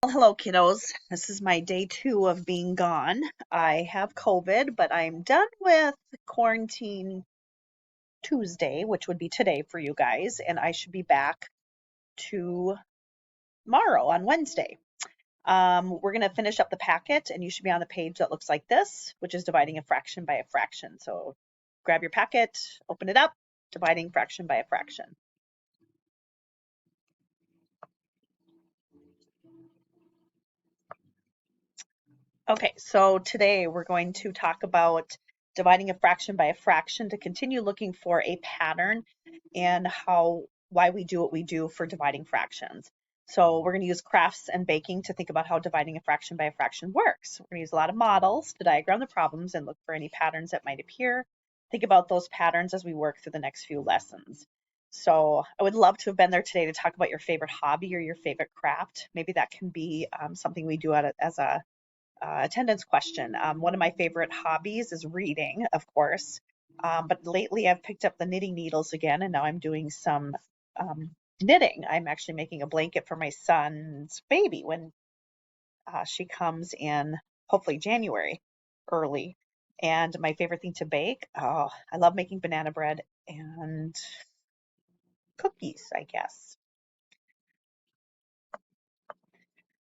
Hello, kiddos. This is my day 2 of being gone. I have COVID, but I'm done with quarantine Tuesday, which would be today for you guys, and I should be back tomorrow on Wednesday. We're going to finish up the packet, and you should be on the page that looks like this, which is dividing a fraction by a fraction. So grab your packet, open it up, dividing fraction by a fraction. Okay, so today we're going to talk about dividing a fraction by a fraction to continue looking for a pattern and why we do what we do for dividing fractions. So we're going to use crafts and baking to think about how dividing a fraction by a fraction works. We're going to use a lot of models to diagram the problems and look for any patterns that might appear. Think about those patterns as we work through the next few lessons. So I would love to have been there today to talk about your favorite hobby or your favorite craft. Maybe that can be something we do as a attendance question. One of my favorite hobbies is reading, of course, but lately I've picked up the knitting needles again, and now I'm doing some knitting. I'm actually making a blanket for my son's baby when she comes in, hopefully January early. And my favorite thing to bake, oh, I love making banana bread and cookies, I guess.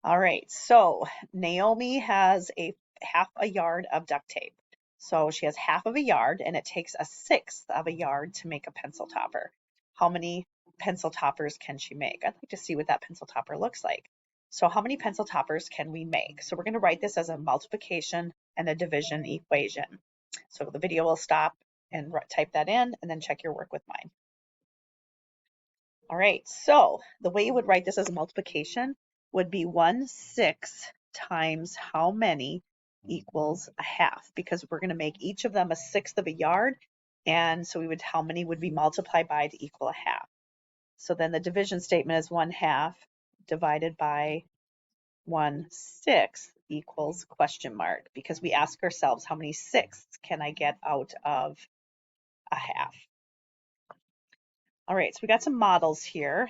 All right, so Naomi has a half a yard of duct tape. So she has half of a yard and it takes a sixth of a yard to make a pencil topper. How many pencil toppers can she make? I'd like to see what that pencil topper looks like. So how many pencil toppers can we make? So we're going to write this as a multiplication and a division equation. So the video will stop and type that in and then check your work with mine. All right, so the way you would write this as a multiplication would be 1/6 times how many equals a half, because we're going to make each of them a sixth of a yard. And so how many would be multiplied by to equal a half? So then the division statement is 1/2 divided by 1/6 equals question mark, because we ask ourselves how many sixths can I get out of a half? All right, so we got some models here.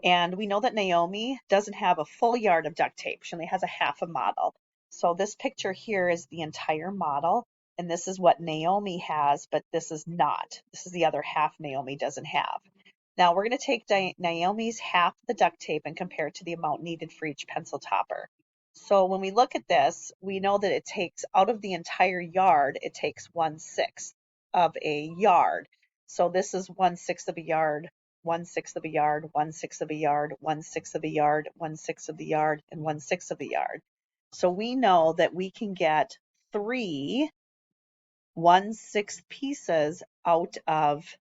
And we know that Naomi doesn't have a full yard of duct tape. She only has a half a model. So this picture here is the entire model, and this is what Naomi has, but this is not. This is the other half Naomi doesn't have. Now we're going to take Naomi's half the duct tape and compare it to the amount needed for each pencil topper. So when we look at this, we know that it takes, out of the entire yard, it takes 1/6 of a yard. So this is 1/6 of a yard, 1/6 of a yard, 1/6 of a yard, 1/6 of a yard, 1/6 of the yard, and 1/6 of the yard. So we know that we can get 3 1/6 pieces out of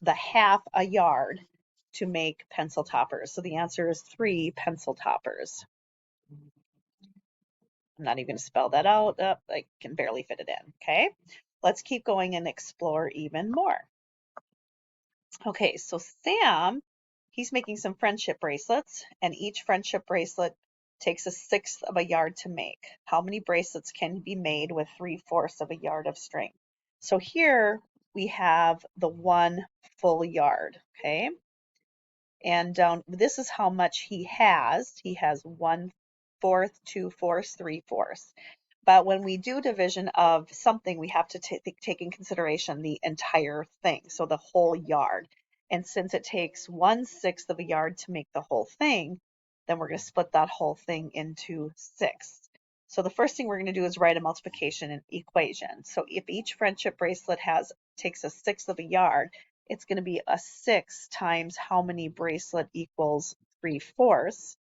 the half a yard to make pencil toppers. So the answer is 3 pencil toppers. I'm not even going to spell that out. Oh, I can barely fit it in. Okay, let's keep going and explore even more. Okay, so Sam, he's making some friendship bracelets, and each friendship bracelet takes a sixth of a yard to make. How many bracelets can be made with 3/4 of a yard of string? So here we have the 1 full yard, okay? And this is how much he has. He has 1/4, 2/4, 3/4. But when we do division of something, we have to take in consideration the entire thing, so the whole yard. And since it takes 1/6 of a yard to make the whole thing, then we're going to split that whole thing into sixths. So the first thing we're going to do is write a multiplication equation. So if each friendship bracelet takes a sixth of a yard, it's going to be a 6 times how many bracelet equals 3/4.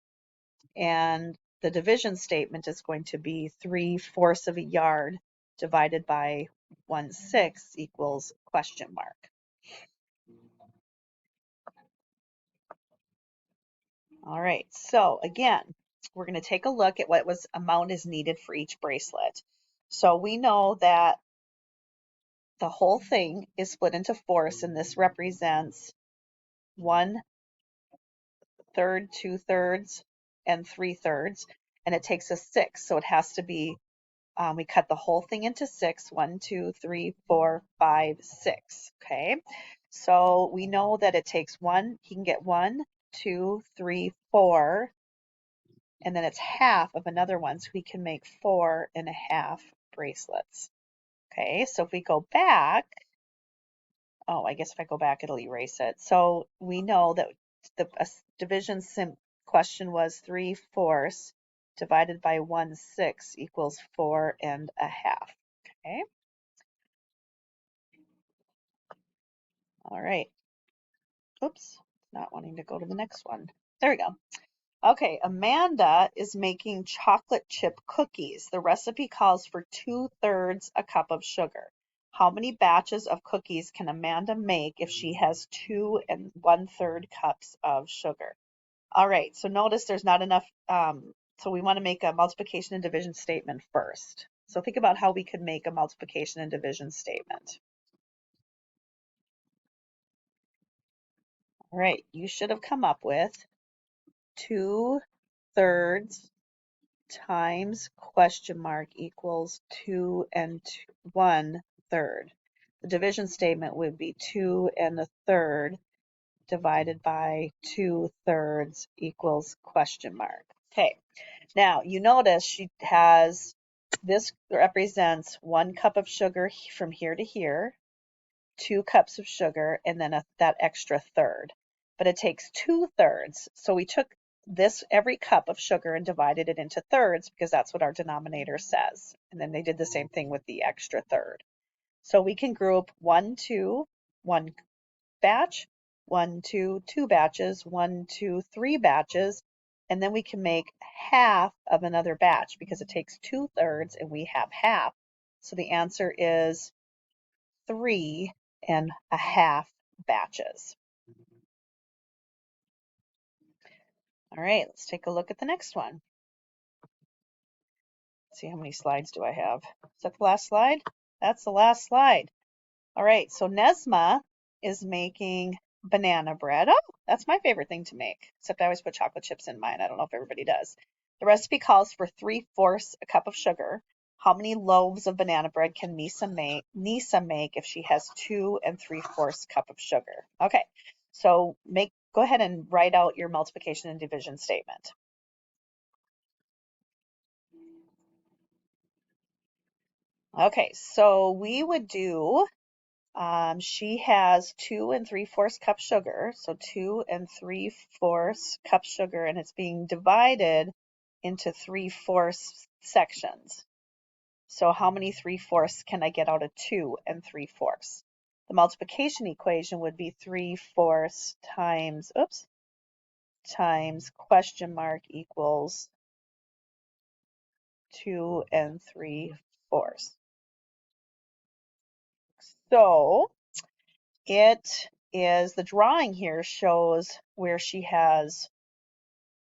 And the division statement is going to be 3/4 of a yard divided by 1/6 equals question mark. All right, so again, we're going to take a look at what amount is needed for each bracelet. So we know that the whole thing is split into fourths, and this represents 1/3, 2/3, and 3/3, and it takes a sixth, so it has to be we cut the whole thing into six. 1, 2, 3, 4, 5, 6. Okay. So we know that it takes he can get 1, 2, 3, 4 and then it's half of another one, so we can make 4.5 bracelets. Okay, so if we go back, oh, I guess if I go back, it'll erase it. So we know that the division question was 3/4 divided by 1/6 equals 4.5. Okay, all right. Oops, not wanting to go to the next one. There we go. Okay, Amanda is making chocolate chip cookies. The recipe calls for 2/3 a cup of sugar. How many batches of cookies can Amanda make if she has 2 1/3 cups of sugar? All right, so notice there's not enough, so we want to make a multiplication and division statement first. So think about how we could make a multiplication and division statement. All right, you should have come up with 2/3 times question mark equals 2 1/3. The division statement would be 2 1/3 divided by 2/3 equals question mark. Okay, now you notice she has, this represents 1 cup of sugar from here to here, 2 cups of sugar, and then that extra third. But it takes 2/3. So we took this, every cup of sugar, and divided it into thirds because that's what our denominator says. And then they did the same thing with the extra third. So we can group 1, 2, 1 batch, 1, 2, 2 batches, 1, 2, 3 batches, and then we can make half of another batch because it takes 2/3 and we have half. So the answer is 3.5 batches. All right, let's take a look at the next one. Let's see, how many slides do I have? Is that the last slide? That's the last slide. All right, so Nesma is making banana bread. Oh, that's my favorite thing to make, except I always put chocolate chips in mine. I don't know if everybody does. The recipe calls for 3/4 a cup of sugar. How many loaves of banana bread can Nisa make if she has 2 3/4 cup of sugar? Okay, so go ahead and write out your multiplication and division statement. Okay, so we would do, she has 2 3/4 cup sugar, so 2 3/4 cup sugar, and it's being divided into 3/4 sections. So how many 3/4 can I get out of 2 3/4? The multiplication equation would be 3/4 times question mark equals 2 3/4. So it is, the drawing here shows where she has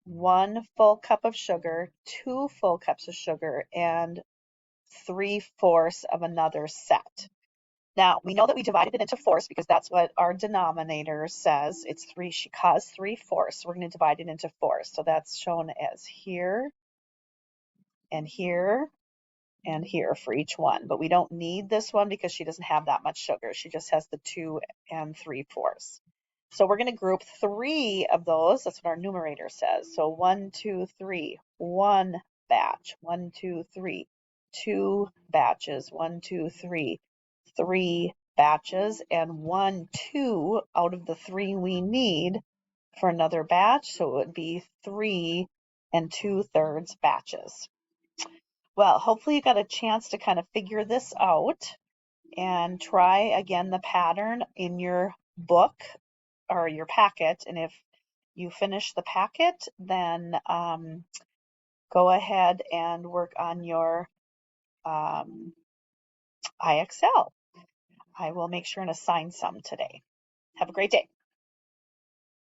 1 full cup of sugar, 2 full cups of sugar, and 3/4 of another set. Now, we know that we divided it into fourths because that's what our denominator says. It's 3, she caused 3/4, so we're going to divide it into fourths. So that's shown as here and here and here for each one. But we don't need this one because she doesn't have that much sugar. She just has the 2 3/4. So we're going to group 3 of those. That's what our numerator says. So 1, 2, 3, 1 batch, 1, 2, 3, 2 batches, 1, 2, 3, 3 batches, and 1, 2 out of the 3 we need for another batch. So it would be 3 2/3 batches. Well, hopefully you got a chance to kind of figure this out and try again the pattern in your book or your packet. And if you finish the packet, then go ahead and work on your IXL. I will make sure and assign some today. Have a great day.